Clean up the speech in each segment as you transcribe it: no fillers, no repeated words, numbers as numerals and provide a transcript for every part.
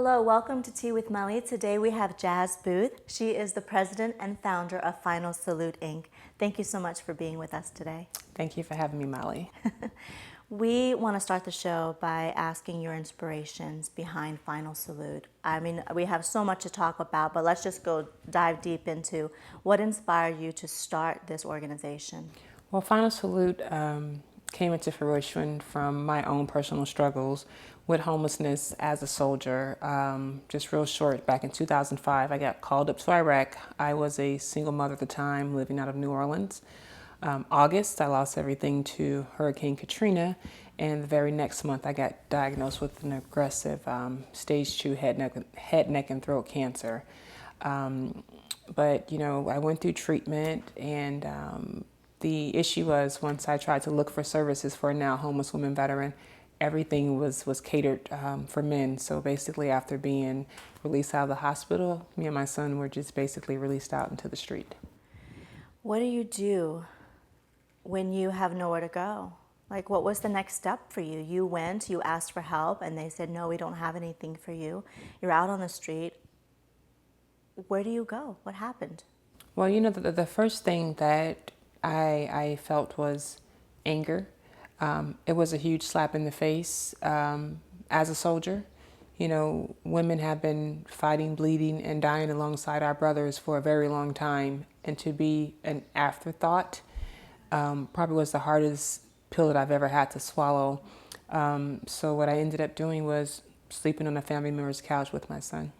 Hello, welcome to Tea with Melly. Today we have Jas Boothe. She is the president and founder of Final Salute, Inc. Thank you so much for being with us today. Thank you for having me, Molly. We want to start the show by asking your inspirations behind Final Salute. I mean, we have so much to talk about, but let's just go dive deep into what inspired you to start this organization. Well, Final Salute came into fruition from my own personal struggles with homelessness as a soldier. Just real short, back in 2005, I got called up to Iraq. I was a single mother at the time, living out of New Orleans. August, I lost everything to Hurricane Katrina, and the very next month I got diagnosed with an aggressive stage 2 head, neck, and throat cancer. But, you know, I went through treatment, and the issue was once I tried to look for services for a now homeless woman veteran, everything was catered for men. So basically, after being released out of the hospital, me and my son were just basically released out into the street. What do you do when you have nowhere to go? Like, what was the next step for you? You went, you asked for help, and they said, no, we don't have anything for you. You're out on the street. Where do you go? What happened? Well, you know, the first thing that I felt was anger. It was a huge slap in the face as a soldier. You know, women have been fighting, bleeding, and dying alongside our brothers for a very long time. And to be an afterthought probably was the hardest pill that I've ever had to swallow. So what I ended up doing was sleeping on a family member's couch with my son.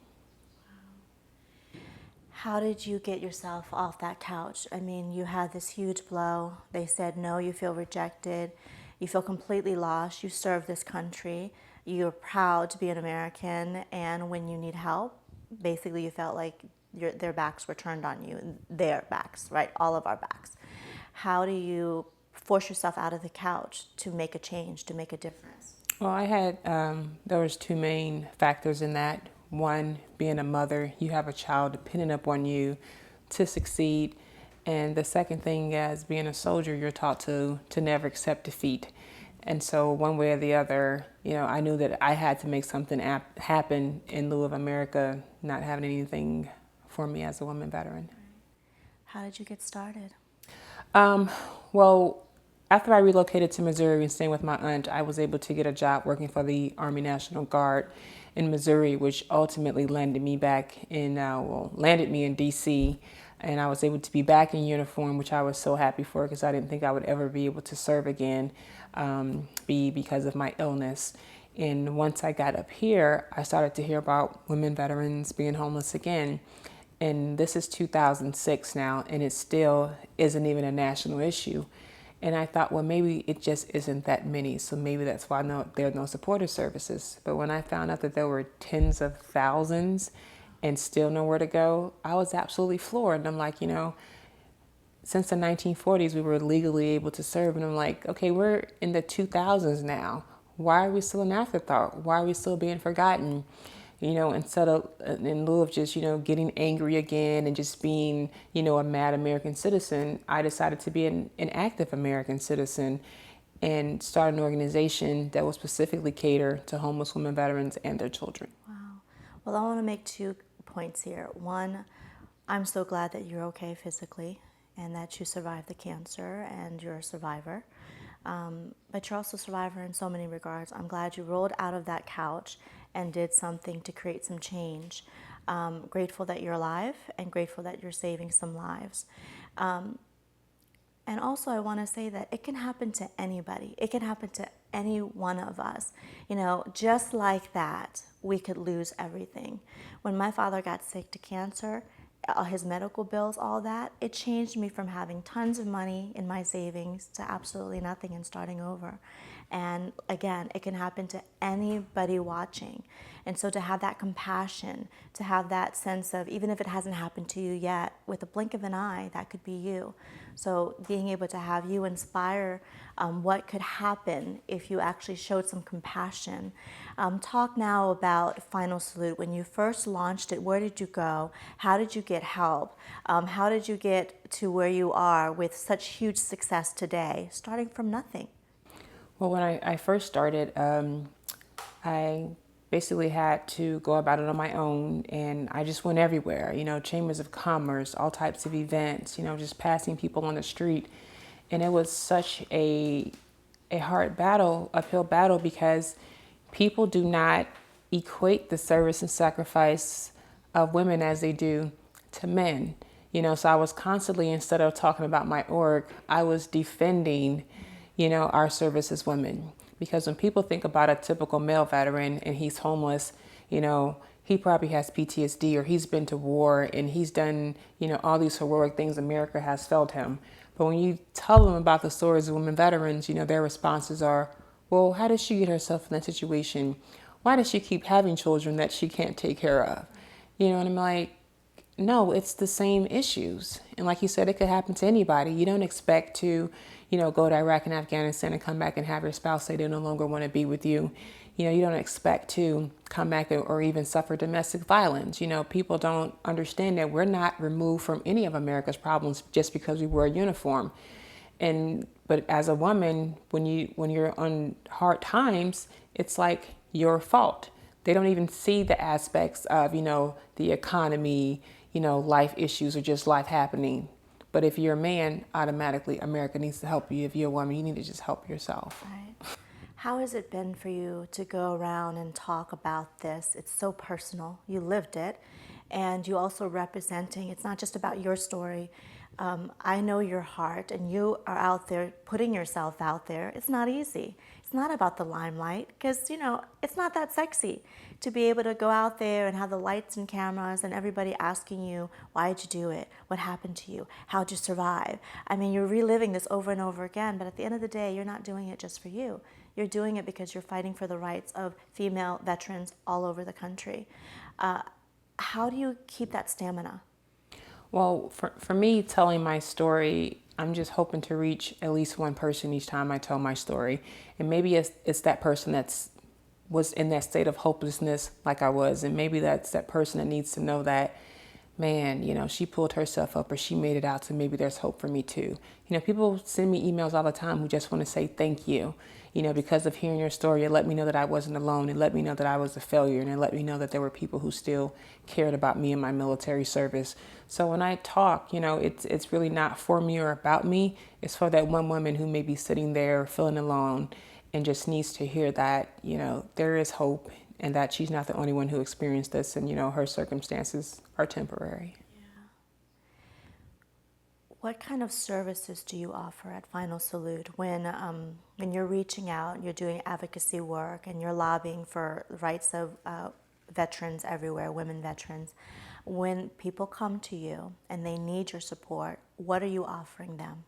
How did you get yourself off that couch? I mean, you had this huge blow. They said, no, you feel rejected. You feel completely lost. You serve this country. You're proud to be an American. And when you need help, basically you felt like their backs were turned on you. Their backs, right? All of our backs. How do you force yourself out of the couch to make a change, to make a difference? Well, I had, there was two main factors in that. One, being a mother, you have a child dependent upon you to succeed. And the second thing, as being a soldier, you're taught to never accept defeat. And so one way or the other, you know, I knew that I had to make something happen in lieu of America not having anything for me as a woman veteran. How did you get started? Well, after I relocated to Missouri and staying with my aunt, I was able to get a job working for the Army National Guard in Missouri, which ultimately landed me in D.C., and I was able to be back in uniform, which I was so happy for because I didn't think I would ever be able to serve again, because of my illness. And once I got up here, I started to hear about women veterans being homeless again. And this is 2006 now, and it still isn't even a national issue. And I thought, well, maybe it just isn't that many, so maybe that's why there are no supportive services. But when I found out that there were tens of thousands and still nowhere to go, I was absolutely floored. And I'm like, you know, since the 1940s, we were legally able to serve. And I'm like, okay, we're in the 2000s now. Why are we still an afterthought? Why are we still being forgotten? You know, in lieu of just, you know, getting angry again and just being, you know, a mad American citizen, I decided to be an active American citizen and start an organization that will specifically cater to homeless women veterans and their children. Wow. Well, I want to make 2 points here. One, I'm so glad that you're okay physically and that you survived the cancer and you're a survivor. But you're also a survivor in so many regards. I'm glad you rolled out of that couch and did something to create some change. Grateful that you're alive and grateful that you're saving some lives. And also I want to say that it can happen to anybody. It can happen to any one of us. You know, just like that, we could lose everything. When my father got sick to cancer, his medical bills, all that, it changed me from having tons of money in my savings to absolutely nothing and starting over. And again, it can happen to anybody watching. And so to have that compassion, to have that sense of, even if it hasn't happened to you yet, with a blink of an eye, that could be you. So being able to have you inspire what could happen if you actually showed some compassion. Talk now about Final Salute. When you first launched it, where did you go? How did you get help? How did you get to where you are with such huge success today, starting from nothing? Well, when I first started, I basically had to go about it on my own, and I just went everywhere, chambers of commerce, all types of events, just passing people on the street. And it was such a hard battle, uphill battle, because people do not equate the service and sacrifice of women as they do to men. So I was constantly, instead of talking about my org, I was defending, our service as women. Because when people think about a typical male veteran and he's homeless, he probably has PTSD, or he's been to war and he's done, all these heroic things America has failed him. But when you tell them about the stories of women veterans, their responses are, well, how did she get herself in that situation? Why does she keep having children that she can't take care of? And I'm like, no, it's the same issues. And like you said, it could happen to anybody. You don't expect to, go to Iraq and Afghanistan and come back and have your spouse say they no longer want to be with you. You don't expect to come back or even suffer domestic violence. People don't understand that we're not removed from any of America's problems just because we wear a uniform. But as a woman, when you're on hard times, it's like your fault. They don't even see the aspects of, the economy, life issues, or just life happening. But if you're a man, automatically America needs to help you. If you're a woman, you need to just help yourself. Right. How has it been for you to go around and talk about this? It's so personal. You lived it, and you also representing, it's not just about your story. I know your heart, and you are out there putting yourself out there. It's not easy. It's not about the limelight, because, it's not that sexy to be able to go out there and have the lights and cameras and everybody asking you, why did you do it? What happened to you? How'd you survive? I mean, you're reliving this over and over again, but at the end of the day, you're not doing it just for you. You're doing it because you're fighting for the rights of female veterans all over the country. How do you keep that stamina? Well, for me, telling my story, I'm just hoping to reach at least one person each time I tell my story. And maybe it's that person was in that state of hopelessness like I was. And maybe that's that person that needs to know that, man, she pulled herself up, or she made it out, so maybe there's hope for me too. People send me emails all the time who just want to say thank you. Because of hearing your story, it let me know that I wasn't alone. It let me know that I was a failure, and it let me know that there were people who still cared about me and my military service. So when I talk, it's really not for me or about me. It's for that one woman who may be sitting there feeling alone and just needs to hear that, there is hope, and that she's not the only one who experienced this, and, her circumstances are temporary. What kind of services do you offer at Final Salute when you're reaching out, you're doing advocacy work, and you're lobbying for the rights of veterans everywhere, women veterans? When people come to you and they need your support, what are you offering them?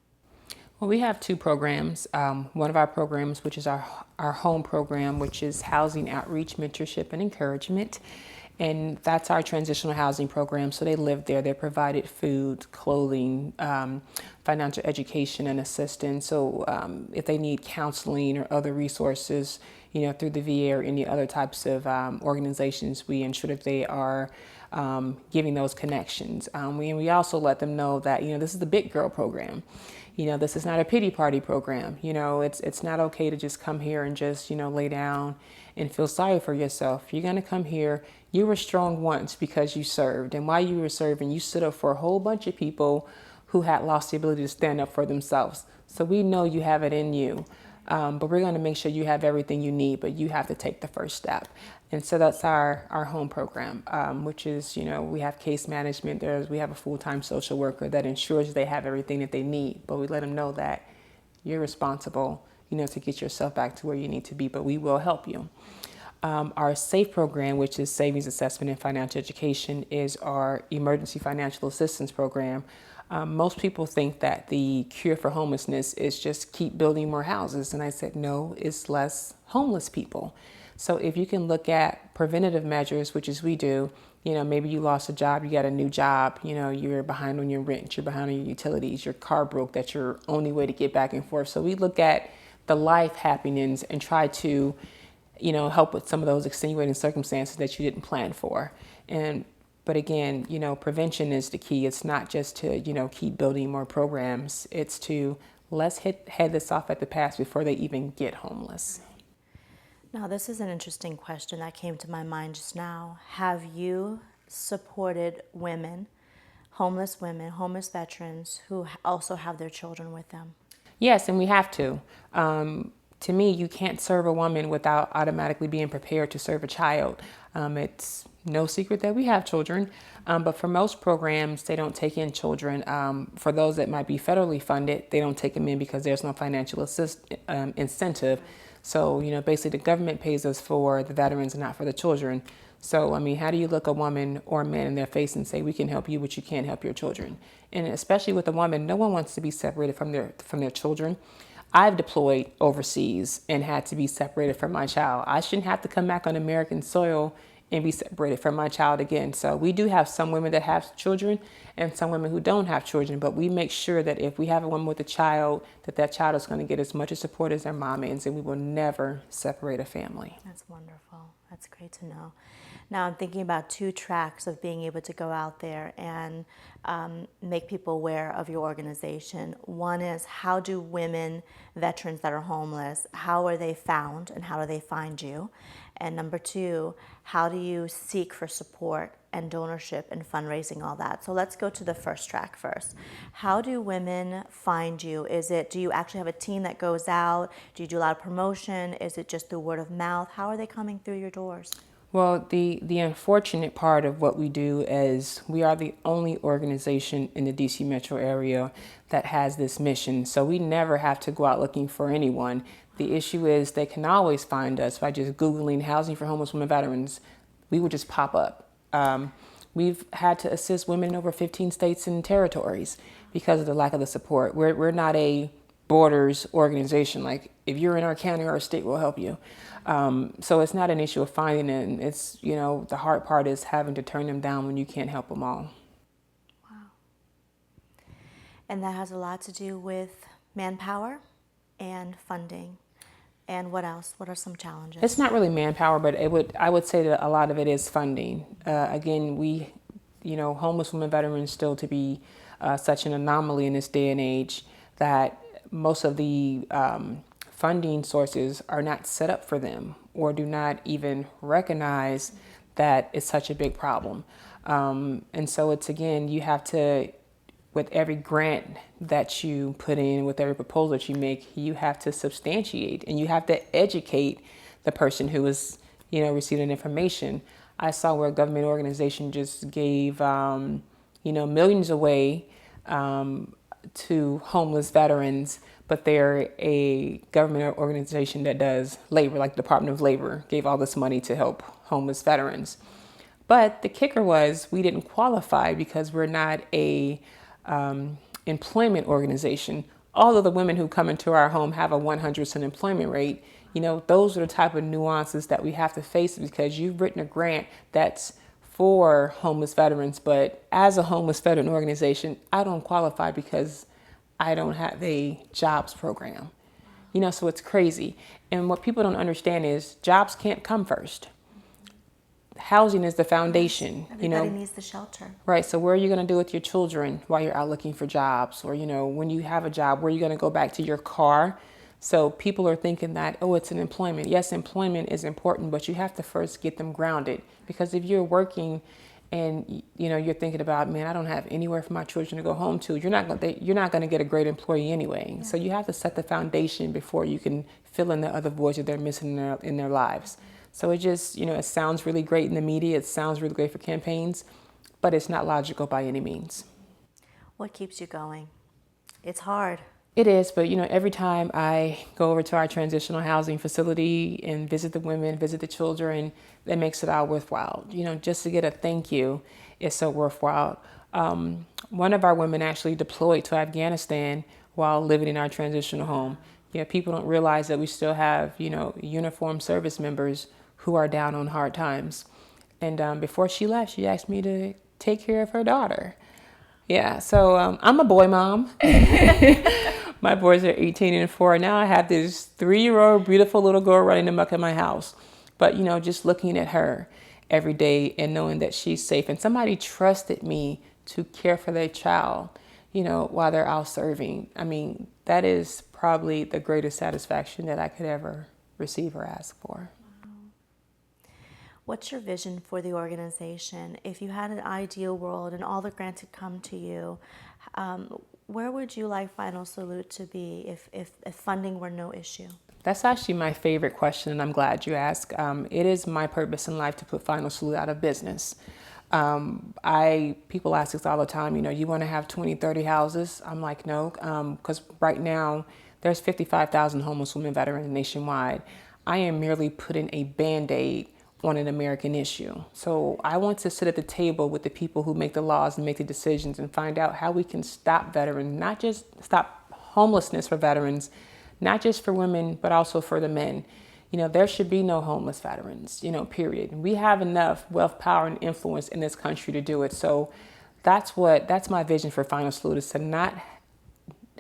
Well, we have two programs. One of our programs, which is our home program, which is housing outreach, mentorship, and encouragement. And that's our transitional housing program. So they live there. They're provided food, clothing, financial education, and assistance. So if they need counseling or other resources, through the VA or any other types of organizations, we ensure that they are giving those connections. We also let them know that, this is the big girl program. This is not a pity party program. It's not okay to just come here and just, lay down and feel sorry for yourself. You're going to come here. You were strong once because you served. And while you were serving, you stood up for a whole bunch of people who had lost the ability to stand up for themselves. So we know you have it in you. But we're going to make sure you have everything you need, but you have to take the first step. And so that's our home program, which is, we have case management. We have a full-time social worker that ensures they have everything that they need. But we let them know that you're responsible, to get yourself back to where you need to be, but we will help you. Our SAFE program, which is Savings Assessment and Financial Education, is our emergency financial assistance program. Most people think that the cure for homelessness is just keep building more houses. And I said, no, it's less homeless people. So if you can look at preventative measures, which is we do, maybe you lost a job, you got a new job, you're behind on your rent, you're behind on your utilities, your car broke, that's your only way to get back and forth. So we look at the life happenings and try to, help with some of those extenuating circumstances that you didn't plan for. But again, prevention is the key. It's not just to, keep building more programs. It's to let's head this off at the pass before they even get homeless. Now, this is an interesting question that came to my mind just now. Have you supported women, homeless veterans who also have their children with them? Yes, and we have to. To me, you can't serve a woman without automatically being prepared to serve a child. It's no secret that we have children, but for most programs, they don't take in children. For those that might be federally funded, they don't take them in because there's no financial incentive. So, basically the government pays us for the veterans and not for the children. So, how do you look a woman or a man in their face and say, we can help you, but you can't help your children? And especially with a woman, no one wants to be separated from their children. I've deployed overseas and had to be separated from my child. I shouldn't have to come back on American soil and be separated from my child again. So we do have some women that have children and some women who don't have children, but we make sure that if we have a woman with a child, that child is going to get as much support as their mom is, and we will never separate a family. That's wonderful. That's great to know. Now I'm thinking about two tracks of being able to go out there and make people aware of your organization. One is, how do women, veterans that are homeless, how are they found and how do they find you? And number two, how do you seek for support and donorship and fundraising, all that? So let's go to the first track first. How do women find you? Do you actually have a team that goes out? Do you do a lot of promotion? Is it just through word of mouth? How are they coming through your doors? Well, the unfortunate part of what we do is we are the only organization in the DC metro area that has this mission. So we never have to go out looking for anyone. The issue is they can always find us by just Googling housing for homeless women veterans. We would just pop up. We've had to assist women in over 15 states and territories because of the lack of the support. We're not a borders organization. Like, if you're in our county or our state, we'll help you. So it's not an issue of finding it. And it's, the hard part is having to turn them down when you can't help them all. Wow. And that has a lot to do with manpower and funding. And what else? What are some challenges? It's not really manpower, but I would say that a lot of it is funding. Again, homeless women veterans still to be such an anomaly in this day and age that most of the funding sources are not set up for them or do not even recognize that it's such a big problem. And so it's, again, you have to, with every grant that you put in, with every proposal that you make, you have to substantiate and you have to educate the person who is, receiving information. I saw where a government organization just gave, millions away to homeless veterans, but they're a government organization that does labor, like the Department of Labor gave all this money to help homeless veterans. But the kicker was we didn't qualify because we're not a employment organization. Although the women who come into our home have a 100% employment rate, those are the type of nuances that we have to face because you've written a grant that's for homeless veterans, but as a homeless veteran organization, I don't qualify because I don't have a jobs program. So it's crazy. And what people don't understand is jobs can't come first. Housing is the foundation. Everybody needs the shelter. Right. So where are you going to do with your children while you're out looking for jobs? Or, when you have a job, where are you going to go back to your car? So people are thinking that, it's an employment. Yes, employment is important, but you have to first get them grounded. Because if you're working and, you're thinking about, man, I don't have anywhere for my children to go home to, you're not going to get a great employee anyway. Yeah. So you have to set the foundation before you can fill in the other voids that they're missing in their lives. So it just, it sounds really great in the media. It sounds really great for campaigns, but it's not logical by any means. What keeps you going? It's hard. It is, but every time I go over to our transitional housing facility and visit the women, visit the children, that makes it all worthwhile. Just to get a thank you is so worthwhile. One of our women actually deployed to Afghanistan while living in our transitional home. People don't realize that we still have, uniformed service members who are down on hard times. And before she left, she asked me to take care of her daughter. Yeah, so I'm a boy mom. My boys are 18 and 4. Now I have this 3-year-old beautiful little girl running amok in my house. But, just looking at her every day and knowing that she's safe. And somebody trusted me to care for their child, while they're out serving. That is probably the greatest satisfaction that I could ever receive or ask for. What's your vision for the organization? If you had an ideal world and all the grants had come to you, where would you like Final Salute to be if funding were no issue? That's actually my favorite question, and I'm glad you asked. It is my purpose in life to put Final Salute out of business. People ask us all the time, you want to have 20, 30 houses? I'm like, no, because right now there's 55,000 homeless women veterans nationwide. I am merely putting a Band-Aid on an American issue. So I want to sit at the table with the people who make the laws and make the decisions and find out how we can stop veterans, not just stop homelessness for veterans, not just for women, but also for the men. There should be no homeless veterans, period. We have enough wealth, power, and influence in this country to do it. So that's my vision for Final Salute, is to not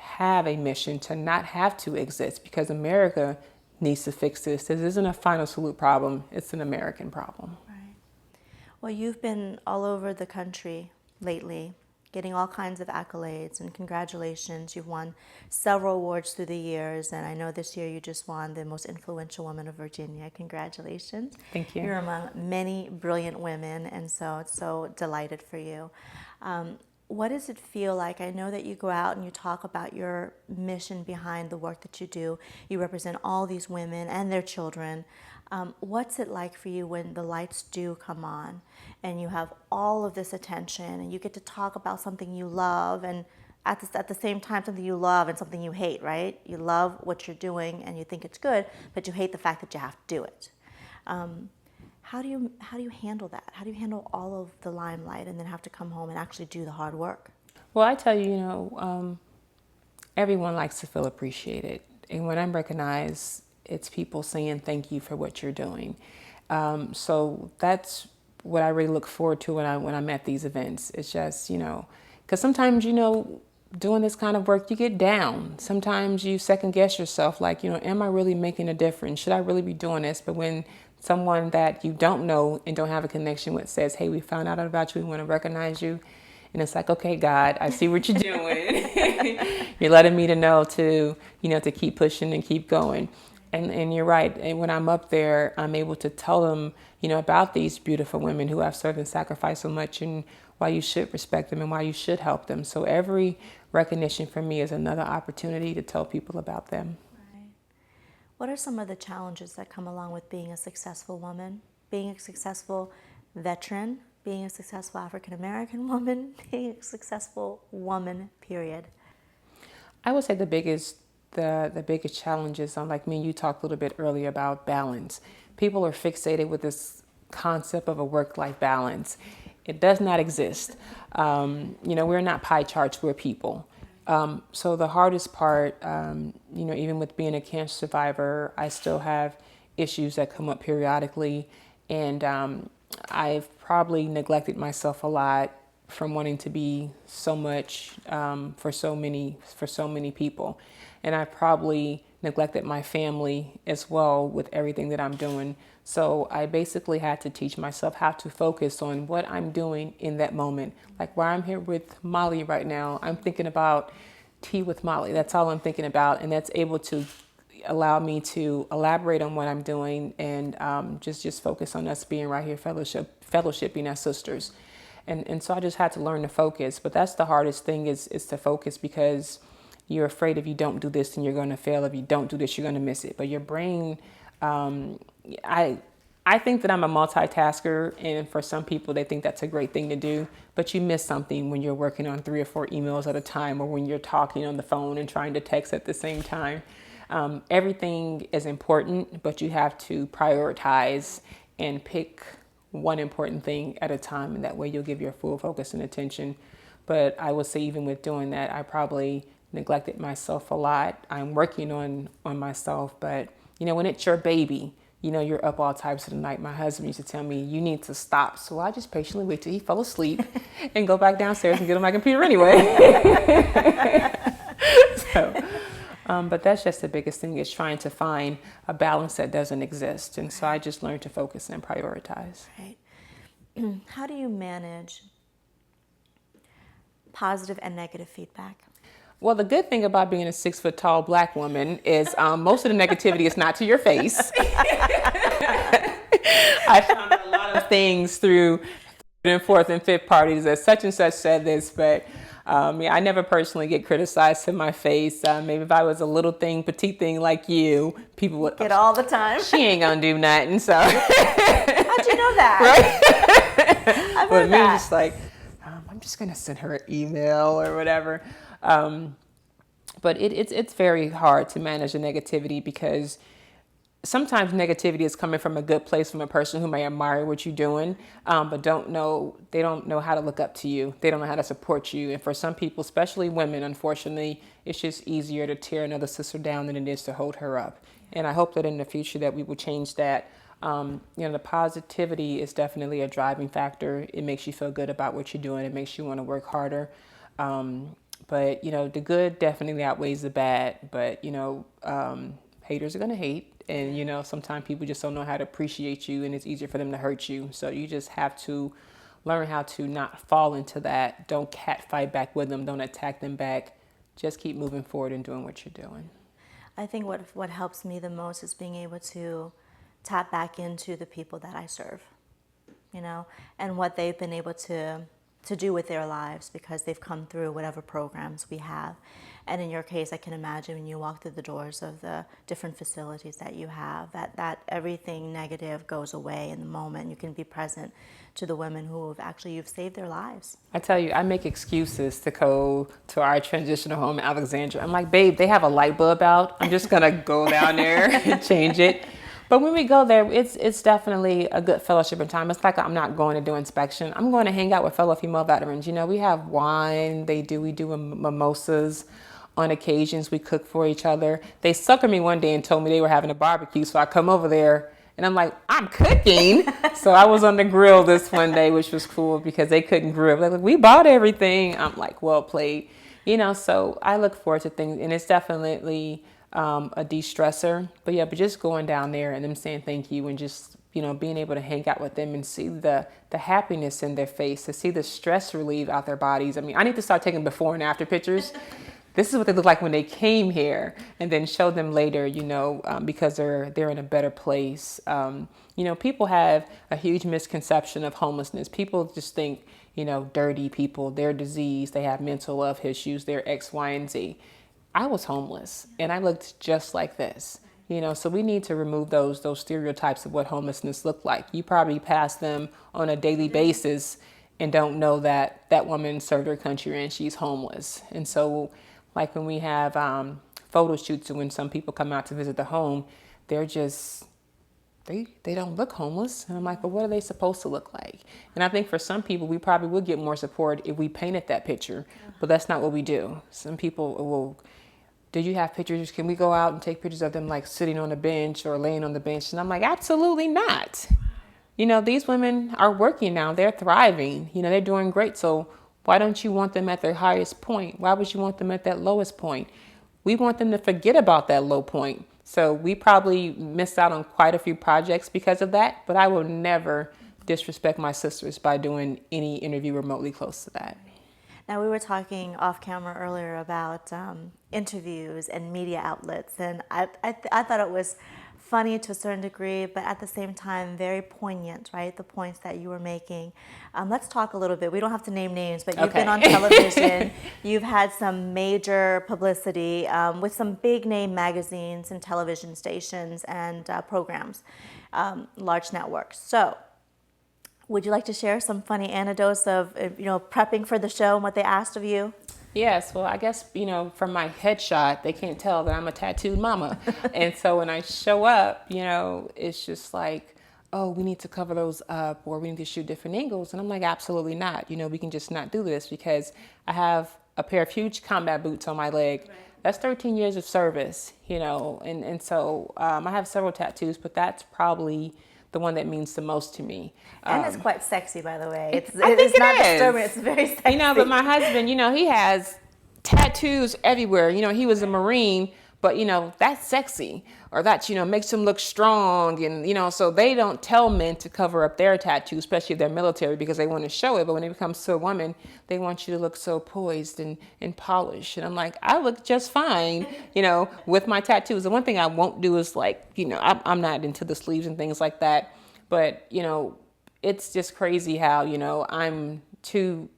have a mission, to not have to exist, because America needs to fix this. This isn't a Final Salute problem, it's an American problem. Right. Well, you've been all over the country lately, getting all kinds of accolades, and congratulations. You've won several awards through the years, and I know this year you just won the Most Influential Woman of Virginia. Congratulations. Thank you. You're among many brilliant women, and so it's so delighted for you. What does it feel like? I know that you go out and you talk about your mission behind the work that you do. You represent all these women and their children. What's it like for you when the lights do come on and you have all of this attention and you get to talk about something you love, and at the same time something you love and something you hate, right? You love what you're doing and you think it's good, but you hate the fact that you have to do it. How do you handle that? How do you handle all of the limelight and then have to come home and actually do the hard work? Well, I tell you, everyone likes to feel appreciated. And when I'm recognized, it's people saying thank you for what you're doing. So that's what I really look forward to when I'm at these events. It's just, because sometimes, doing this kind of work, you get down. Sometimes you second guess yourself, like, am I really making a difference? Should I really be doing this? But when someone that you don't know and don't have a connection with says, hey, we found out about you, we want to recognize you. And it's like, okay, God, I see what you're doing. You're letting me to know to keep pushing and keep going. And you're right. And when I'm up there, I'm able to tell them, about these beautiful women who have served and sacrificed so much, and why you should respect them and why you should help them. So every recognition for me is another opportunity to tell people about them. What are some of the challenges that come along with being a successful woman, being a successful veteran, being a successful African-American woman, being a successful woman, period? I would say the biggest challenges, like me and you talked a little bit earlier about balance. People are fixated with this concept of a work-life balance. It does not exist. We're not pie charts, we're people. So the hardest part, even with being a cancer survivor, I still have issues that come up periodically. And I've probably neglected myself a lot from wanting to be so much for so many people. And I probably neglected my family as well with everything that I'm doing. So I basically had to teach myself how to focus on what I'm doing in that moment. Like where I'm here with Molly right now, I'm thinking about tea with Molly. That's all I'm thinking about. And that's able to allow me to elaborate on what I'm doing and just focus on us being right here, fellowshipping as sisters. And so I just had to learn to focus. But that's the hardest thing is to focus, because you're afraid if you don't do this, then you're going to fail. If you don't do this, you're going to miss it. But your brain, I think that I'm a multitasker, and for some people, they think that's a great thing to do. But you miss something when you're working on 3 or 4 emails at a time, or when you're talking on the phone and trying to text at the same time. Everything is important, but you have to prioritize and pick one important thing at a time, and that way you'll give your full focus and attention. But I would say even with doing that, I probably neglected myself a lot. I'm working on myself, but when it's your baby, you're up all types of the night. My husband used to tell me, you need to stop. So I just patiently wait till he fell asleep and go back downstairs and get on my computer anyway. But that's just the biggest thing, is trying to find a balance that doesn't exist. And so I just learned to focus and prioritize. Right. How do you manage positive and negative feedback? Well, the good thing about being a 6-foot-tall Black woman is most of the negativity is not to your face. I found a lot of things through third and fourth and fifth parties that such and such said this, but yeah, I never personally get criticized to my face. Maybe if I was a little thing, petite thing like you, people would Get all the time. She ain't gonna do nothing. So how'd you know that? right? I've But heard me, that. just like I'm just gonna send her an email or whatever. But it's very hard to manage the negativity because sometimes negativity is coming from a good place from a person who may admire what you're doing, but they don't know how to look up to you. They don't know how to support you. And for some people, especially women, unfortunately, it's just easier to tear another sister down than it is to hold her up. And I hope that in the future that we will change that. The positivity is definitely a driving factor. It makes you feel good about what you're doing. It makes you want to work harder. But the good definitely outweighs the bad. But, haters are going to hate. And, sometimes people just don't know how to appreciate you and it's easier for them to hurt you. So you just have to learn how to not fall into that. Don't catfight back with them. Don't attack them back. Just keep moving forward and doing what you're doing. I think what helps me the most is being able to tap back into the people that I serve, and what they've been able to do with their lives because they've come through whatever programs we have. And in your case, I can imagine when you walk through the doors of the different facilities that you have, that everything negative goes away in the moment. You can be present to the women who you've saved their lives. I tell you, I make excuses to go to our transitional home in Alexandria. I'm like, babe, they have a light bulb out. I'm just going to go down there and change it. But when we go there, it's definitely a good fellowship and time. It's like I'm not going to do inspection. I'm going to hang out with fellow female veterans. We have wine. We do mimosas. On occasions, we cook for each other. They suckered me one day and told me they were having a barbecue. So I come over there and I'm like, I'm cooking. So I was on the grill this one day, which was cool because they couldn't grill. They're like, we bought everything. I'm like, well played. So I look forward to things, and it's definitely a de-stressor. But just going down there and them saying thank you and just, being able to hang out with them and see the happiness in their face, to see the stress relieve out their bodies. I mean, I need to start taking before and after pictures. This is what they look like when they came here, and then show them later, because they're in a better place. People have a huge misconception of homelessness. People just think, dirty people, they're diseased, they have mental health issues, they're X, Y, and Z. I was homeless, and I looked just like this. So we need to remove those stereotypes of what homelessness look like. You probably pass them on a daily basis and don't know that that woman served her country and she's homeless. And so, like when we have photo shoots and when some people come out to visit the home, they're just, they don't look homeless. And I'm like, but what are they supposed to look like? And I think for some people, we probably would get more support if we painted that picture. But that's not what we do. Some people will, do you have pictures? Can we go out and take pictures of them like sitting on a bench or laying on the bench? And I'm like, absolutely not. These women are working now. They're thriving. They're doing great. So why don't you want them at their highest point? Why would you want them at that lowest point? We want them to forget about that low point. So we probably missed out on quite a few projects because of that, but I will never disrespect my sisters by doing any interview remotely close to that. Now, we were talking off camera earlier about interviews and media outlets, and I thought it was funny to a certain degree, but at the same time, very poignant, right? The points that you were making. Let's talk a little bit. We don't have to name names, but you've been on television. You've had some major publicity with some big name magazines and television stations and programs, large networks. So would you like to share some funny anecdotes of, prepping for the show and what they asked of you? Yes, well, I guess, from my headshot, they can't tell that I'm a tattooed mama. And so when I show up, it's just like, oh, we need to cover those up or we need to shoot different angles. And I'm like, absolutely not. We can just not do this because I have a pair of huge combat boots on my leg. Right. That's 13 years of service, and so I have several tattoos, but that's probably the one that means the most to me. And it's quite sexy, by the way. It's not disturbing. It's very sexy. But my husband, he has tattoos everywhere. He was a Marine, but, that's sexy. Or that, makes him look strong. And, so they don't tell men to cover up their tattoos, especially if they're military, because they want to show it. But when it comes to a woman, they want you to look so poised and polished. And I'm like, I look just fine, with my tattoos. The one thing I won't do is like, I'm not into the sleeves and things like that. But, it's just crazy how, I'm two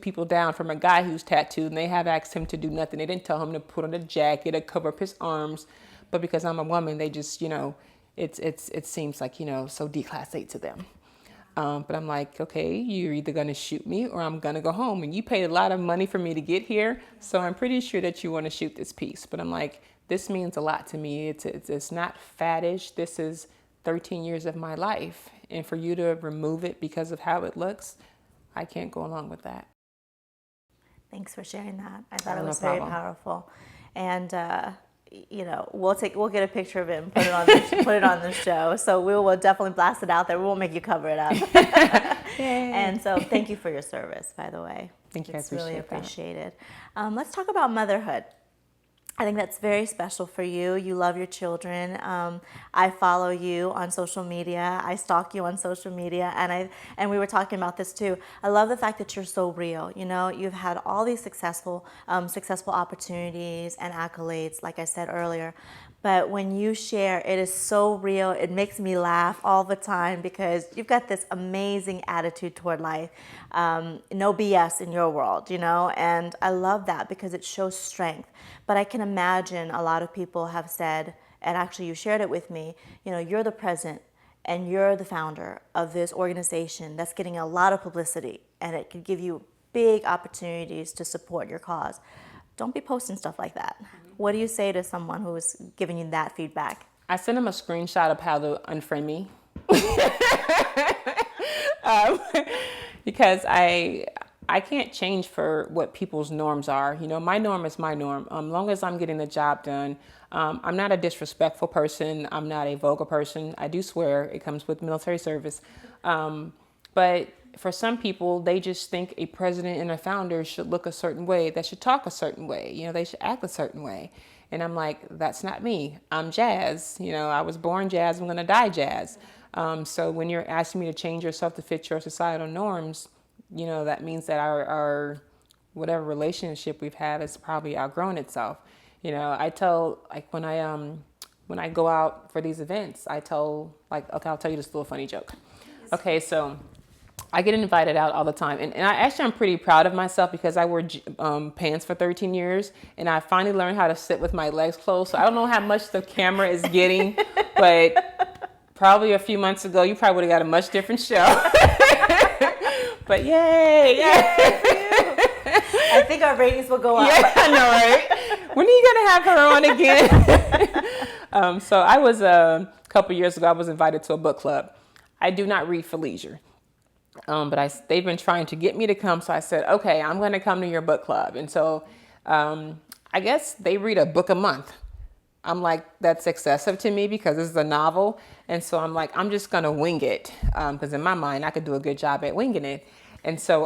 people down from a guy who's tattooed, and they have asked him to do nothing. They didn't tell him to put on a jacket or cover up his arms. But because I'm a woman, they just, it seems like, so declassate to them. But I'm like, okay, you're either going to shoot me or I'm going to go home. And you paid a lot of money for me to get here. So I'm pretty sure that you want to shoot this piece. But I'm like, this means a lot to me. It's not faddish. This is 13 years of my life. And for you to remove it because of how it looks, I can't go along with that. Thanks for sharing that. I thought it No was problem. very powerful. And, we'll get a picture of it and put it on the show. So we will definitely blast it out there. We won't make you cover it up. And so thank you for your service, by the way. Thank you. It's I appreciate really that. appreciated. Let's talk about motherhood. I think that's very special for you. You love your children. I follow you on social media. I stalk you on social media, and we were talking about this too. I love the fact that you're so real. You've had all these successful opportunities and accolades, like I said earlier. But when you share, it is so real. It makes me laugh all the time because you've got this amazing attitude toward life. No BS in your world, and I love that because it shows strength. But I can imagine a lot of people have said, and actually you shared it with me, you're the president and you're the founder of this organization that's getting a lot of publicity and it could give you big opportunities to support your cause. Don't be posting stuff like that. What do you say to someone who is giving you that feedback? I sent him a screenshot of how to unfriend me. Because I can't change for what people's norms are. My norm is my norm. Long as I'm getting the job done. I'm not a disrespectful person. I'm not a vulgar person. I do swear. It comes with military service. But for some people, they just think a president and a founder should look a certain way. They should talk a certain way. They should act a certain way. And I'm like, that's not me. I'm Jas. I was born Jas. I'm going to die Jas. So when you're asking me to change yourself to fit your societal norms, that means that our whatever relationship we've had has probably outgrown itself. I tell, like, when I go out for these events, I tell, like, okay, I'll tell you this little funny joke. Okay, so I get invited out all the time. And I'm pretty proud of myself because I wore pants for 13 years. And I finally learned how to sit with my legs closed. So I don't know how much the camera is getting, but probably a few months ago, you probably would have got a much different show. But yay! I think our ratings will go up. Yeah, I know, right? When are you going to have her on again? So I was, a couple years ago, I was invited to a book club. I do not read for leisure. But they've been trying to get me to come. So I said, okay, I'm going to come to your book club. And so I guess they read a book a month. I'm like, that's excessive to me because this is a novel. And so I'm like, I'm just going to wing it. Because in my mind, I could do a good job at winging it. And so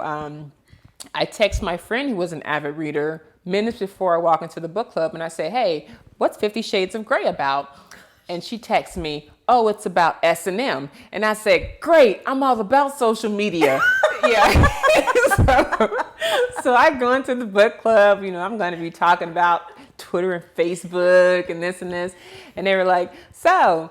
I text my friend who was an avid reader minutes before I walk into the book club. And I say, hey, what's 50 Shades of Grey about? And she texts me, oh, it's about S&M. And I said, great, I'm all about social media. Yeah. So I go into the book club, I'm going to be talking about Twitter and Facebook and this and this. And they were like, so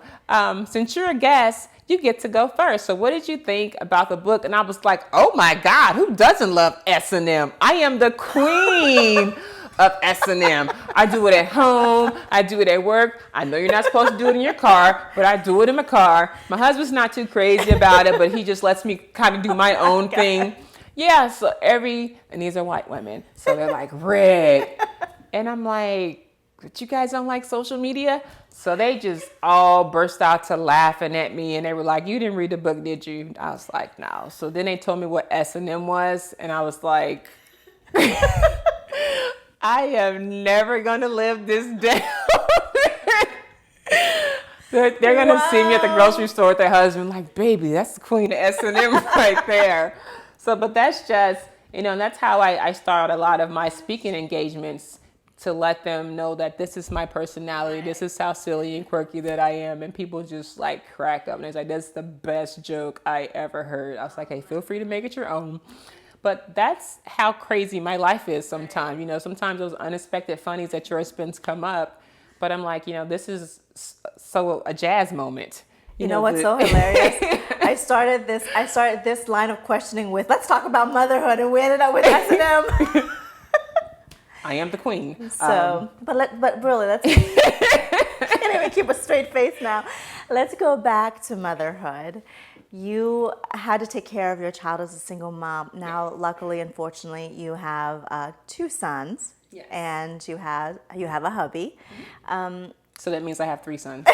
since you're a guest, you get to go first. So what did you think about the book? And I was like, oh my God, who doesn't love S&M? I am the queen of S&M. I do it at home. I do it at work. I know you're not supposed to do it in your car, but I do it in my car. My husband's not too crazy about it, but he just lets me kind of do my own thing. Yeah, so and these are white women, so they're like, red. And I'm like, but you guys don't like social media? So they just all burst out to laughing at me, and they were like, you didn't read the book, did you? I was like, no. So then they told me what S&M was, and I was like, I am never going to live this down. They're going to see me at the grocery store with their husband like, baby, that's the queen of S&M right there. So, but that's just, that's how I start a lot of my speaking engagements, to let them know that this is my personality. This is how silly and quirky that I am. And people just like crack up. And it's like, that's the best joke I ever heard. I was like, hey, feel free to make it your own. But that's how crazy my life is sometimes. Sometimes those unexpected funnies at your expense come up. But I'm like, this is so a Jas moment. You know what's so hilarious? I started this line of questioning with, let's talk about motherhood, and we ended up with S&M. I am the queen. So, but really, let's can't even keep a straight face now. Let's go back to motherhood. You had to take care of your child as a single mom. Now, luckily, unfortunately, you have 2 sons, Yes. and you have a hubby. So that means I have 3 sons.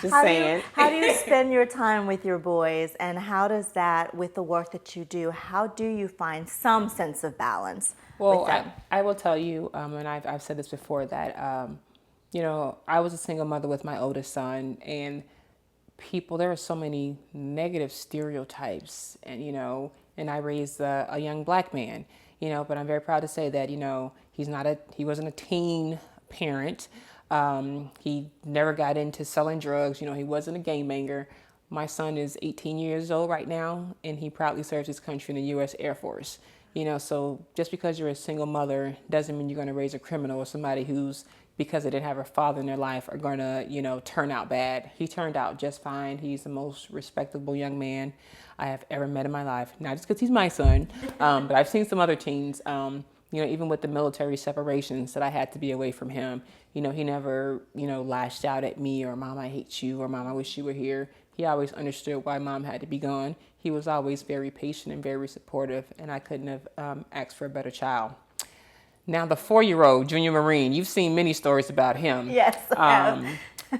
Just How saying. How do you spend your time with your boys, and how does that, with the work that you do, how do you find some sense of balance Well, with them? I will tell you, and I've said this before, that, I was a single mother with my oldest son, and there are so many negative stereotypes, and I raised a young black man, but I'm very proud to say that, he wasn't a teen parent. He never got into selling drugs. He wasn't a gangbanger. My son is 18 years old right now, and he proudly serves his country in the U.S. Air Force. So just because you're a single mother doesn't mean you're going to raise a criminal or somebody who's, because they didn't have a father in their life, are going to, turn out bad. He turned out just fine. He's the most respectable young man I have ever met in my life. Not just because he's my son, but I've seen some other teens, even with the military separations, that I had to be away from him. He never, lashed out at me or, Mom, I hate you, or Mom, I wish you were here. He always understood why Mom had to be gone. He was always very patient and very supportive, and I couldn't have asked for a better child. Now, the 4-year-old junior Marine, you've seen many stories about him. Yes, I have.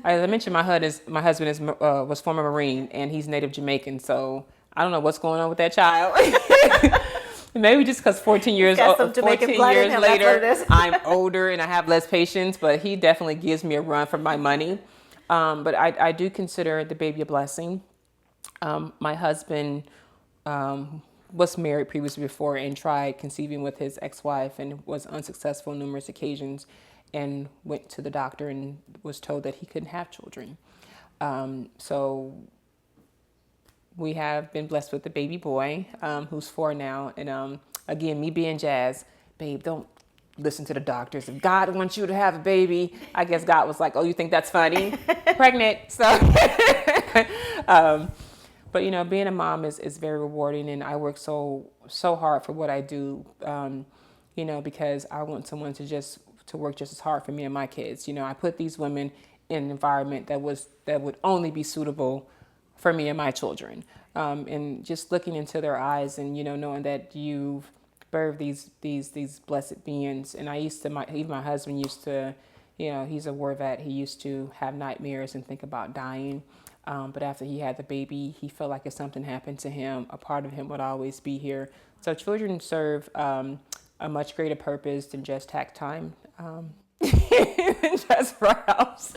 As I mentioned, my husband was former Marine, and he's native Jamaican, so I don't know what's going on with that child. Maybe just because 14 years later, I'm older and I have less patience, but he definitely gives me a run for my money. But I do consider the baby a blessing. My husband was married previously before and tried conceiving with his ex-wife and was unsuccessful on numerous occasions, and went to the doctor and was told that he couldn't have children. So we have been blessed with the baby boy, who's 4 now. And again, me being Jas, babe, don't listen to the doctors. If God wants you to have a baby, I guess God was like, oh, you think that's funny? Pregnant. So, but being a mom is very rewarding, and I work so hard for what I do, because I want someone to work just as hard for me and my kids. I put these women in an environment that would only be suitable for me and my children, and just looking into their eyes and knowing that you've birthed these blessed beings. And even my husband used to, he's a war vet. He used to have nightmares and think about dying, but after he had the baby, he felt like if something happened to him, a part of him would always be here. So children serve a much greater purpose than just tack time. Just perhaps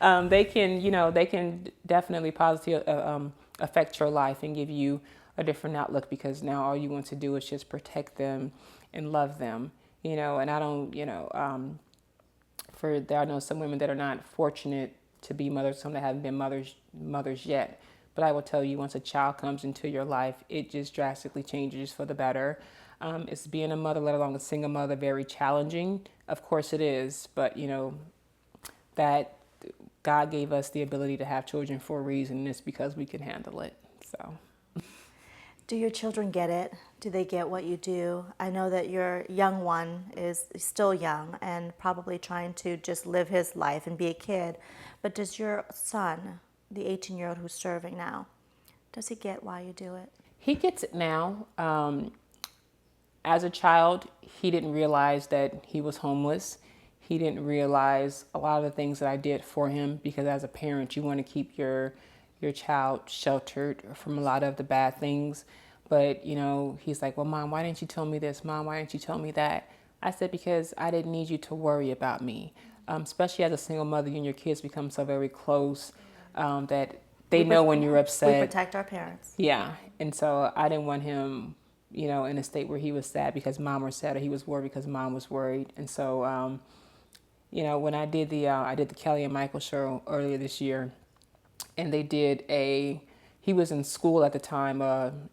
they can definitely positively affect your life and give you a different outlook, because now all you want to do is just protect them and love them, and I don't, there are some women that are not fortunate to be mothers, some that haven't been mothers yet. But I will tell you, once a child comes into your life, it just drastically changes for the better. It's being a mother, let alone a single mother, very challenging. Of course it is, but that God gave us the ability to have children for a reason, and it's because we can handle it. So, do your children get it? Do they get what you do? I know that your young one is still young and probably trying to just live his life and be a kid, but does your son, the 18-year-old who's serving now, does he get why you do it? He gets it now. As a child, he didn't realize that he was homeless. He didn't realize a lot of the things that I did for him, because as a parent, you want to keep your child sheltered from a lot of the bad things. But, he's like, well, Mom, why didn't you tell me this? Mom, why didn't you tell me that? I said, because I didn't need you to worry about me. Especially as a single mother, you and your kids become so very close that they know when you're upset. We protect our parents. Yeah. And so I didn't want him in a state where he was sad because Mom was sad, or he was worried because Mom was worried. And so, when I did the Kelly and Michael show earlier this year, and he was in school at the time,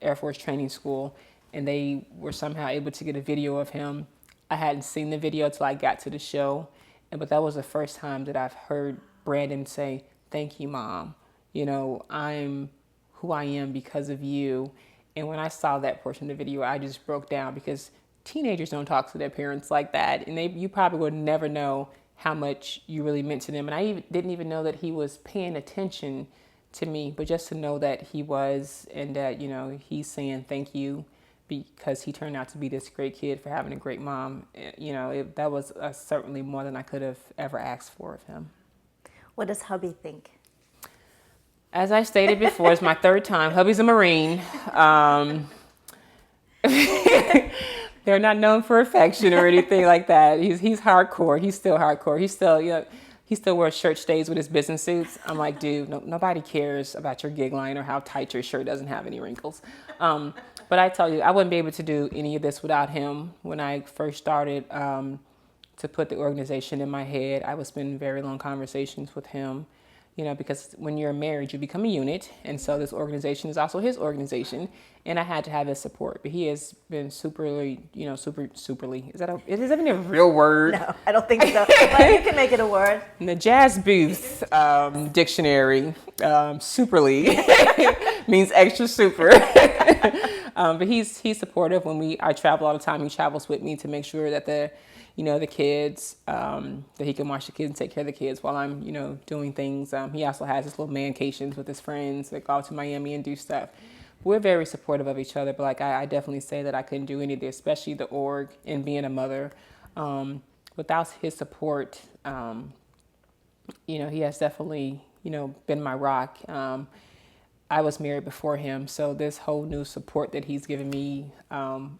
Air Force training school, and they were somehow able to get a video of him. I hadn't seen the video till I got to the show, but that was the first time that I've heard Brandon say, thank you, Mom. You know, I'm who I am because of you. And when I saw that portion of the video, I just broke down because teenagers don't talk to their parents like that. And you probably would never know how much you really meant to them. And didn't even know that he was paying attention to me, but just to know that he was, and that, you know, he's saying thank you because he turned out to be this great kid for having a great mom. You know, that was certainly more than I could have ever asked for of him. What does hubby think? As I stated before, it's my third time. Hubby's a Marine. They're not known for affection or anything like that. He's hardcore. He's still hardcore. He's still, you know, he still wears shirt stays with his business suits. I'm like, dude, nobody cares about your gig line or how tight your shirt doesn't have any wrinkles. But I tell you, I wouldn't be able to do any of this without him. When I first started to put the organization in my head, I would spend very long conversations with him. You know, because when you're married, you become a unit. And so this organization is also his organization. And I had to have his support. But he has been superly, you know, superly. Is that even a real word? No, I don't think so. But you can make it a word. In the Jas Boothe dictionary, superly means extra super. But he's supportive. When I travel all the time, he travels with me to make sure that the kids, that he can watch the kids and take care of the kids while I'm, you know, doing things. He also has his little mancations with his friends that go out to Miami and do stuff. We're very supportive of each other, but like I definitely say that I couldn't do any of this, especially the org and being a mother. Without his support, you know, he has definitely, you know, been my rock. I was married before him, so this whole new support that he's given me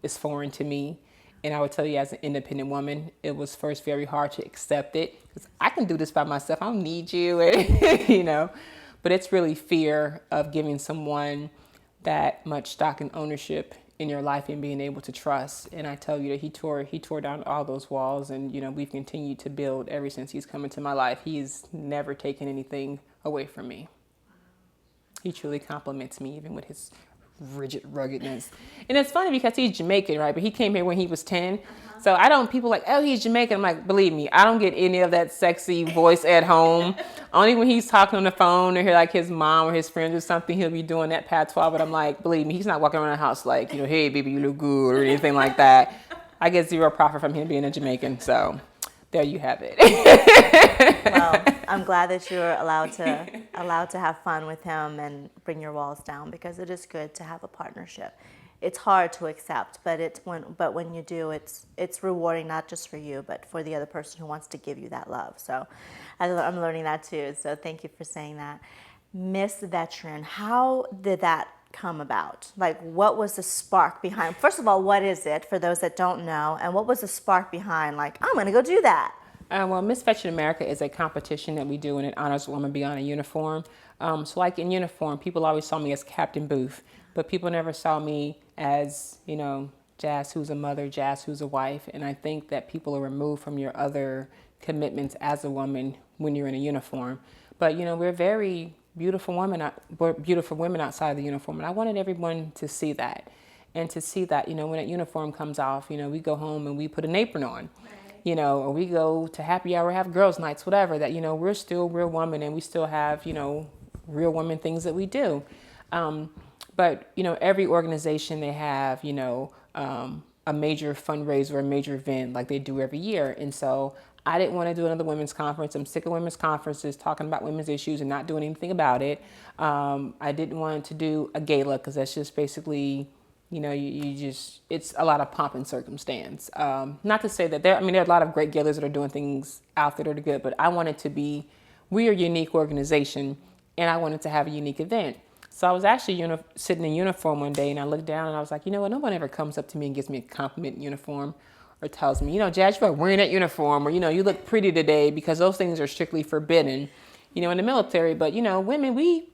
is foreign to me. And I would tell you, as an independent woman, it was first very hard to accept it because I can do this by myself. I don't need you, you know. But it's really fear of giving someone that much stock and ownership in your life and being able to trust. And I tell you that he tore down all those walls, and you know, we've continued to build ever since he's come into my life. He's never taken anything away from me. He truly compliments me, even with his rigid ruggedness. And it's funny because he's Jamaican, right? But he came here when he was 10. So people like, oh, he's Jamaican. I'm like, believe me, I don't get any of that sexy voice at home. Only when he's talking on the phone or hear like his mom or his friends or something, he'll be doing that patois. But I'm like, believe me, he's not walking around the house like, you know, hey, baby, you look good or anything like that. I get zero profit from him being a Jamaican. So there you have it. Well, I'm glad that you're allowed to have fun with him and bring your walls down, because it is good to have a partnership. It's hard to accept, but when you do, it's rewarding, not just for you, but for the other person who wants to give you that love. So I'm learning that too. So thank you for saying that. Miss Veteran, how did that come about? Like, what was the spark behind? First of all, what is it for those that don't know? And what was the spark behind, like, I'm going to go do that? Well, Miss Veteran America is a competition that we do, and it honors a woman beyond a uniform. So like in uniform, people always saw me as Captain Booth, but people never saw me as, you know, Jas, who's a mother, Jas, who's a wife. And I think that people are removed from your other commitments as a woman when you're in a uniform. But, you know, we're very beautiful women outside the uniform. And I wanted everyone to see that. And to see that, you know, when that uniform comes off, you know, we go home and we put an apron on. You know, or we go to happy hour, have girls' nights, whatever, that, you know, we're still real women and we still have, you know, real women things that we do. But, you know, every organization, they have, you know, a major fundraiser, a major event like they do every year. And so I didn't want to do another women's conference. I'm sick of women's conferences talking about women's issues and not doing anything about it. I didn't want to do a gala because that's just basically, you know, it's a lot of pomp and circumstance. Not to say that there are a lot of great galas that are doing things out there that are good, but I wanted to be, we're a unique organization, and I wanted to have a unique event. So I was actually sitting in uniform one day, and I looked down and I was like, you know what, no one ever comes up to me and gives me a compliment in uniform or tells me, you know, Jas, you are wearing that uniform, or, you know, you look pretty today, because those things are strictly forbidden, you know, in the military. But, you know, women, we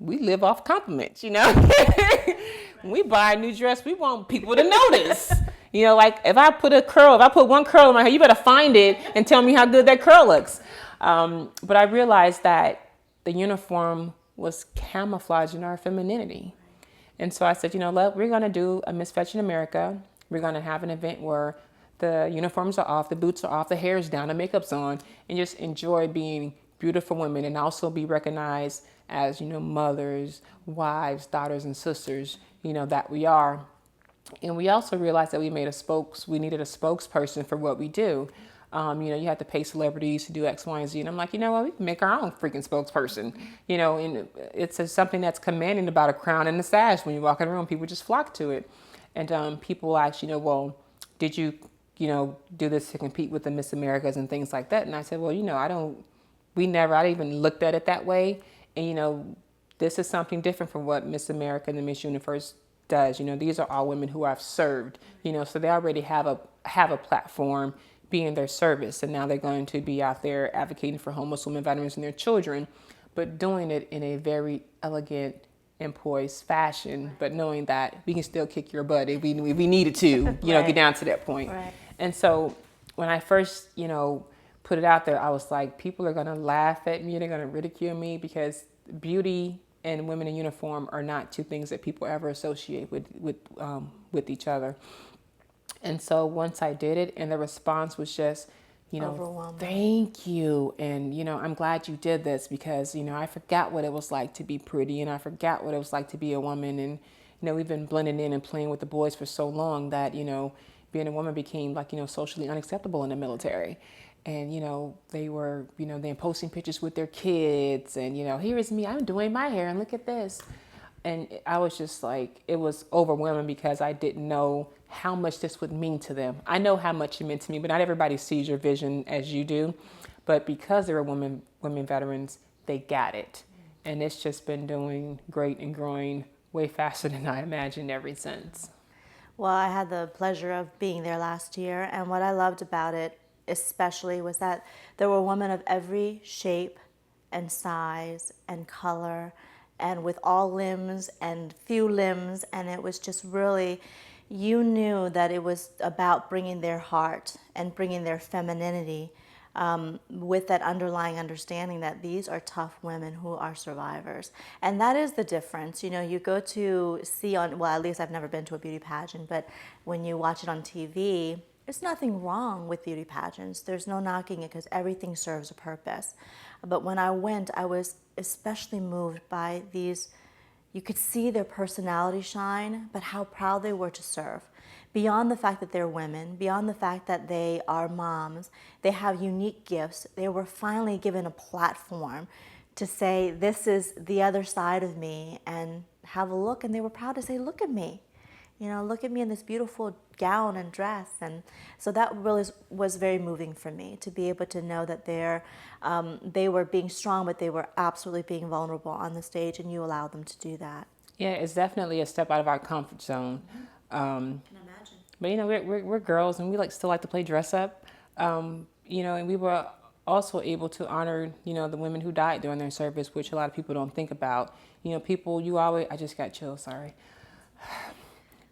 live off compliments, you know. When we buy a new dress, we want people to notice. You know, like if I put one curl in my hair, you better find it and tell me how good that curl looks. But I realized that the uniform was camouflaging our femininity. And so I said, you know, look, we're going to do a Miss Veteran America. We're going to have an event where the uniforms are off, the boots are off, the hair's down, the makeup's on, and just enjoy being beautiful women and also be recognized as, mothers, wives, daughters, and sisters, that we are. And we also realized that we needed a spokesperson for what we do. You have to pay celebrities to do X, Y, and Z. And I'm like, you know what, we can make our own freaking spokesperson. And it's something that's commanding about a crown and a sash. When you walk in the room, people just flock to it. And people ask, well, did you, do this to compete with the Miss Americas and things like that? And I said, well, I even looked at it that way. And, this is something different from what Miss America and the Miss Universe does. These are all women who I've served, so they already have a platform being their service. And now they're going to be out there advocating for homeless women, veterans, and their children, but doing it in a very elegant and poised fashion, but knowing that we can still kick your butt if we needed to, Right. Get down to that point. Right. And so when I first, put it out there, I was like, people are going to laugh at me. They're going to ridicule me because beauty and women in uniform are not two things that people ever associate with each other. And so once I did it, and the response was just, overwhelming. Thank you. And, I'm glad you did this because, I forgot what it was like to be pretty, and I forgot what it was like to be a woman. And, we've been blending in and playing with the boys for so long that, being a woman became like, socially unacceptable in the military. And, they were, then posting pictures with their kids and, here is me, I'm doing my hair and look at this. And I was just like, it was overwhelming because I didn't know how much this would mean to them. I know how much it meant to me, but not everybody sees your vision as you do. But because there are women veterans, they got it. And it's just been doing great and growing way faster than I imagined ever since. Well, I had the pleasure of being there last year, and what I loved about it especially was that there were women of every shape and size and color and with all limbs and few limbs, and it was just really, you knew that it was about bringing their heart and bringing their femininity with that underlying understanding that these are tough women who are survivors. And that is the difference. You go to see well, at least I've never been to a beauty pageant, but when you watch it on TV, there's nothing wrong with beauty pageants. There's no knocking it because everything serves a purpose. But when I went, I was especially moved by these. You could see their personality shine, but how proud they were to serve. Beyond the fact that they're women, beyond the fact that they are moms, they have unique gifts. They were finally given a platform to say, this is the other side of me, and have a look. And they were proud to say, look at me. Look at me in this beautiful gown and dress. And so that really was very moving for me, to be able to know that they were being strong, but they were absolutely being vulnerable on the stage, and you allowed them to do that. Yeah, it's definitely a step out of our comfort zone. Can imagine. But, we're girls, and we still like to play dress up. And we were also able to honor, the women who died during their service, which a lot of people don't think about. I just got chills, sorry.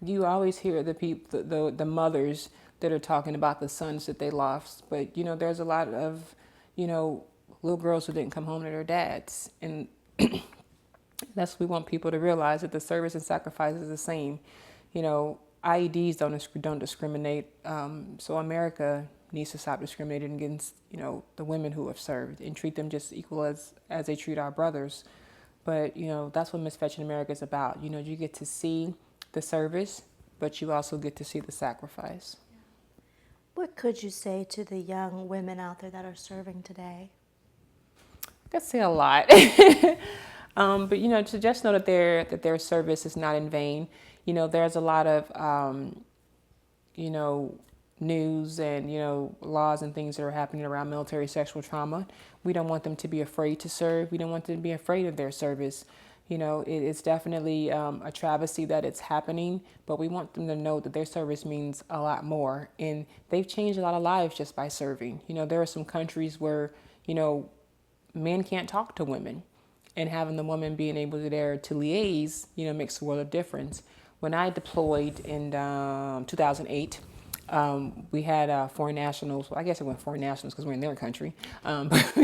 You always hear the mothers that are talking about the sons that they lost, but there's a lot of little girls who didn't come home to their dads, and that's what we want people to realize, that the service and sacrifice is the same. IEDs don't discriminate, so America needs to stop discriminating against the women who have served and treat them just equal as they treat our brothers. But that's what Miss Fetching America is about. You get to see the service, but you also get to see the sacrifice. What could you say to the young women out there that are serving today? I could say a lot, but to just know that their service is not in vain. There's a lot of news and laws and things that are happening around military sexual trauma. We don't want them to be afraid to serve. We don't want them to be afraid of their service. It's definitely a travesty that it's happening, but we want them to know that their service means a lot more. And they've changed a lot of lives just by serving. There are some countries where, men can't talk to women, and having the woman being able to liaise, makes a world of difference. When I deployed in 2008, we had foreign nationals. Well, I guess it went foreign nationals because we're in their country. But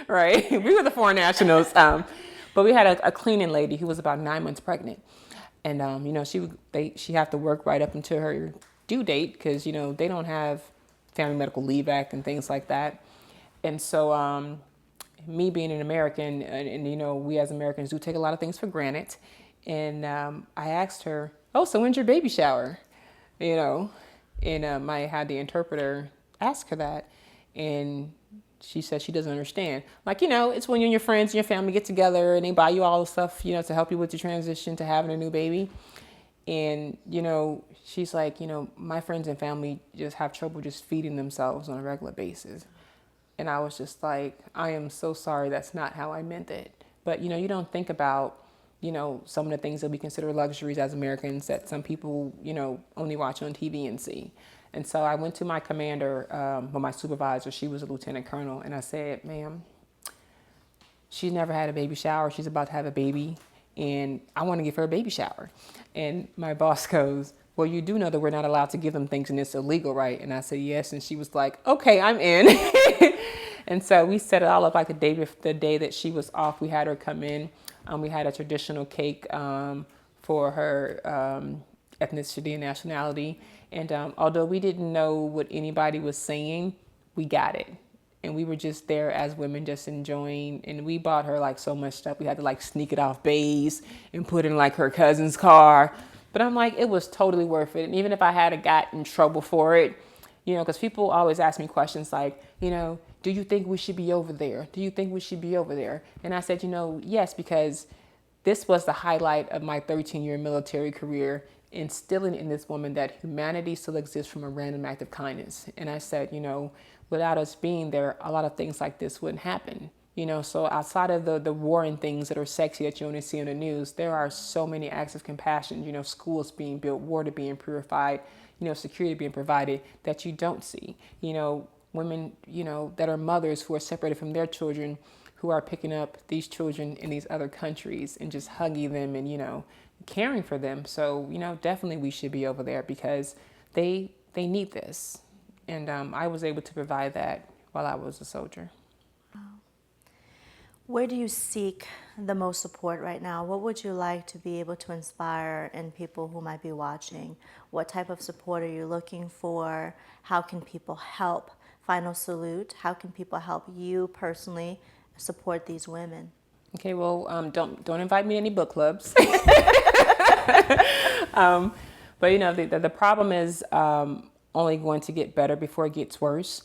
right? We were the foreign nationals. But we had a cleaning lady who was about 9 months pregnant. And, she had to work right up until her due date because, they don't have Family Medical Leave Act and things like that. And so me being an American, and you know, we as Americans do take a lot of things for granted. And I asked her, "Oh, so when's your baby shower?" You know, and I had the interpreter ask her that, and she said she doesn't understand. Like, you know, it's when you and your friends and your family get together and they buy you all the stuff, you know, to help you with your transition to having a new baby. And, you know, she's like, you know, my friends and family just have trouble just feeding themselves on a regular basis. And I was just like, I am so sorry. That's not how I meant it. But, you know, you don't think about, you know, some of the things that we consider luxuries as Americans that some people, you know, only watch on TV and see. And so I went to my commander, my supervisor, she was a lieutenant colonel, and I said, "Ma'am, she's never had a baby shower. She's about to have a baby, and I want to give her a baby shower." And my boss goes, "Well, you do know that we're not allowed to give them things and it's illegal, right?" And I said, "Yes." And she was like, "Okay, I'm in." And so we set it all up like the day that she was off. We had her come in. We had a traditional cake for her ethnicity and nationality. And although we didn't know what anybody was saying, we got it. And we were just there as women just enjoying. And we bought her like so much stuff. We had to like sneak it off bays and put in like her cousin's car. But I'm like, it was totally worth it. And even if I had got in trouble for it, you know, because people always ask me questions like, you know, do you think we should be over there? Do you think we should be over there? And I said, you know, yes, because this was the highlight of my 13-year military career, instilling in this woman that humanity still exists from a random act of kindness. And I said, you know, without us being there, a lot of things like this wouldn't happen. You know, so outside of the war and things that are sexy that you only see on the news, there are so many acts of compassion, you know, schools being built, water being purified, you know, security being provided that you don't see. You know, women, you know, that are mothers who are separated from their children, who are picking up these children in these other countries and just hugging them and, you know, caring for them. So, you know, definitely we should be over there because they need this. And I was able to provide that while I was a soldier. Where do you seek the most support right now? What would you like to be able to inspire in people who might be watching? What type of support are you looking for? How can people help? Final salute. How can people help you personally support these women? Okay, well, don't invite me to any book clubs. But you know, the problem is only going to get better before it gets worse.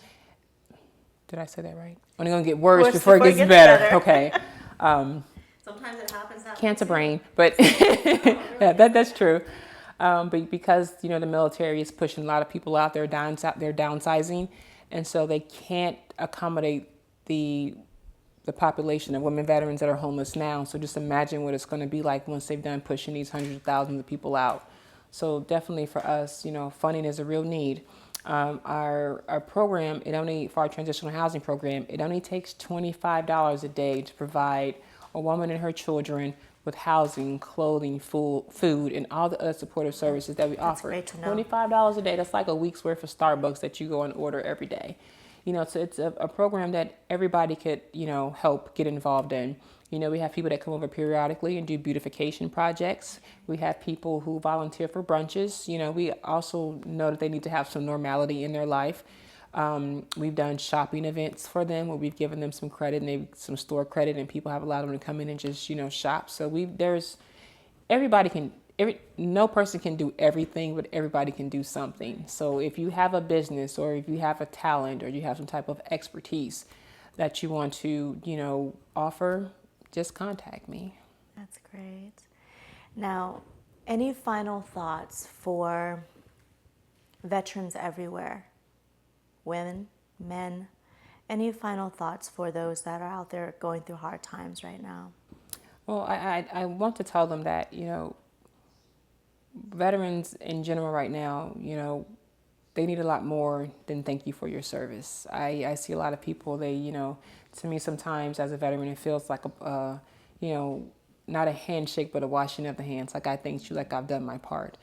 Did I say that right? Only going to get worse before it gets better. Okay. Sometimes it happens that Cancer brain, but yeah, that's true. But because you know the military is pushing a lot of people out, they're downsizing, and so they can't accommodate the population of women veterans that are homeless now. So just imagine what it's going to be like once they've done pushing these hundreds of thousands of people out. So definitely for us, you know, funding is a real need. Our program, for our transitional housing program, it only takes $25 a day to provide a woman and her children with housing, clothing, food, and all the other supportive services that we offer. Great to know. $25 a day, that's like a week's worth of Starbucks that you go and order every day. You know, so it's a program that everybody could, you know, help get involved in. You know, we have people that come over periodically and do beautification projects. We have people who volunteer for brunches. You know, we also know that they need to have some normality in their life. We've done shopping events for them where we've given them some credit and some store credit, and people have allowed them to come in and just, you know, shop. So no person can do everything, but everybody can do something. So if you have a business or if you have a talent or you have some type of expertise that you want to, you know, offer, just contact me. That's great. Now, any final thoughts for veterans everywhere? Women, men, any final thoughts for those that are out there going through hard times right now? Well, I want to tell them that, you know, veterans in general right now, you know, they need a lot more than thank you for your service. I see a lot of people, you know, to me sometimes as a veteran, it feels like you know, not a handshake, but a washing of the hands. Like I thank you, like I've done my part.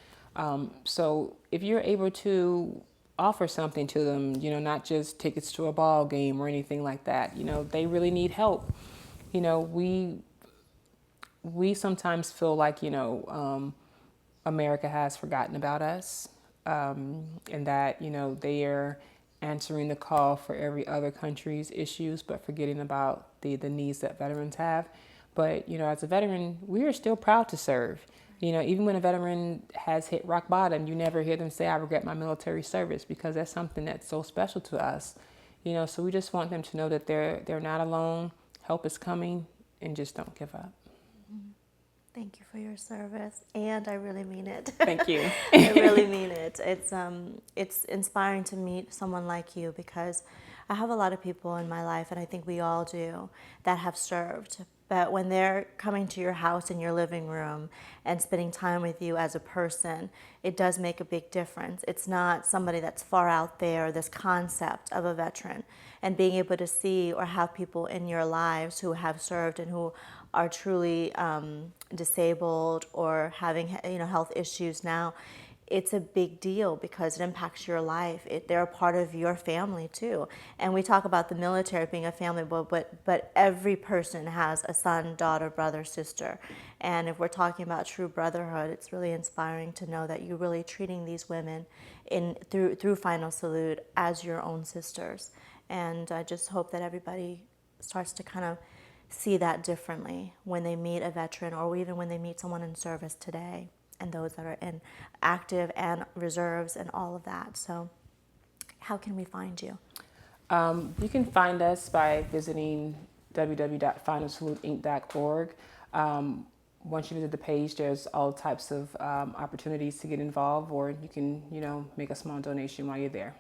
So if you're able to offer something to them, you know, not just tickets to a ball game or anything like that, you know, they really need help. You know, we sometimes feel like, you know, America has forgotten about us, and that, you know, they are answering the call for every other country's issues, but forgetting about the needs that veterans have. But, as a veteran, we are still proud to serve. Even when a veteran has hit rock bottom, you never hear them say, I regret my military service, because that's something that's so special to us. So we just want them to know that they're not alone, help is coming, and just don't give up. Thank you for your service, and I really mean it. Thank you. I really mean it. It's inspiring to meet someone like you, because I have a lot of people in my life, and I think we all do, that have served. But when they're coming to your house in your living room and spending time with you as a person, it does make a big difference. It's not somebody that's far out there, this concept of a veteran. And being able to see or have people in your lives who have served and who are truly disabled or having health issues now, it's a big deal because it impacts your life. They're a part of your family too. And we talk about the military being a family, but every person has a son, daughter, brother, sister. And if we're talking about true brotherhood, it's really inspiring to know that you're really treating these women through Final Salute as your own sisters. And I just hope that everybody starts to kind of see that differently when they meet a veteran, or even when they meet someone in service today, and those that are in active and reserves and all of that. So how can we find you? You can find us by visiting www.finalsaluteinc.org. Once you visit the page, there's all types of opportunities to get involved, or you can, make a small donation while you're there.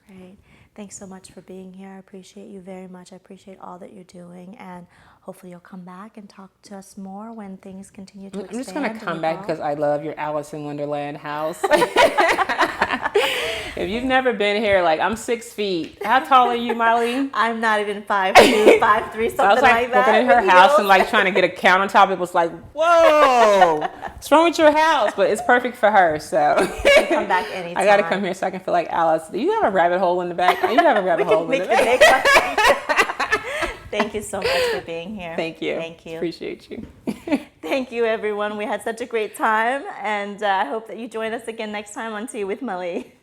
Great. Thanks so much for being here. I appreciate you very much. I appreciate all that you're doing, and hopefully you'll come back and talk to us more when things continue to expand. I'm just going to come back because I love your Alice in Wonderland house. If you've never been here, I'm 6 feet. How tall are you, Molly? I'm not even 5'2", 5'3", something so I was like that. Walking in her house and trying to get a count on top. It was like, whoa, what's wrong with your house? But it's perfect for her. So come back anytime. I got to come here so I can feel like Alice. Do you have a rabbit hole in the back? You have a rabbit hole in the back. Thank you so much for being here. Thank you. Thank you. Appreciate you. Thank you, everyone. We had such a great time, and I hope that you join us again next time on Tea with Molly.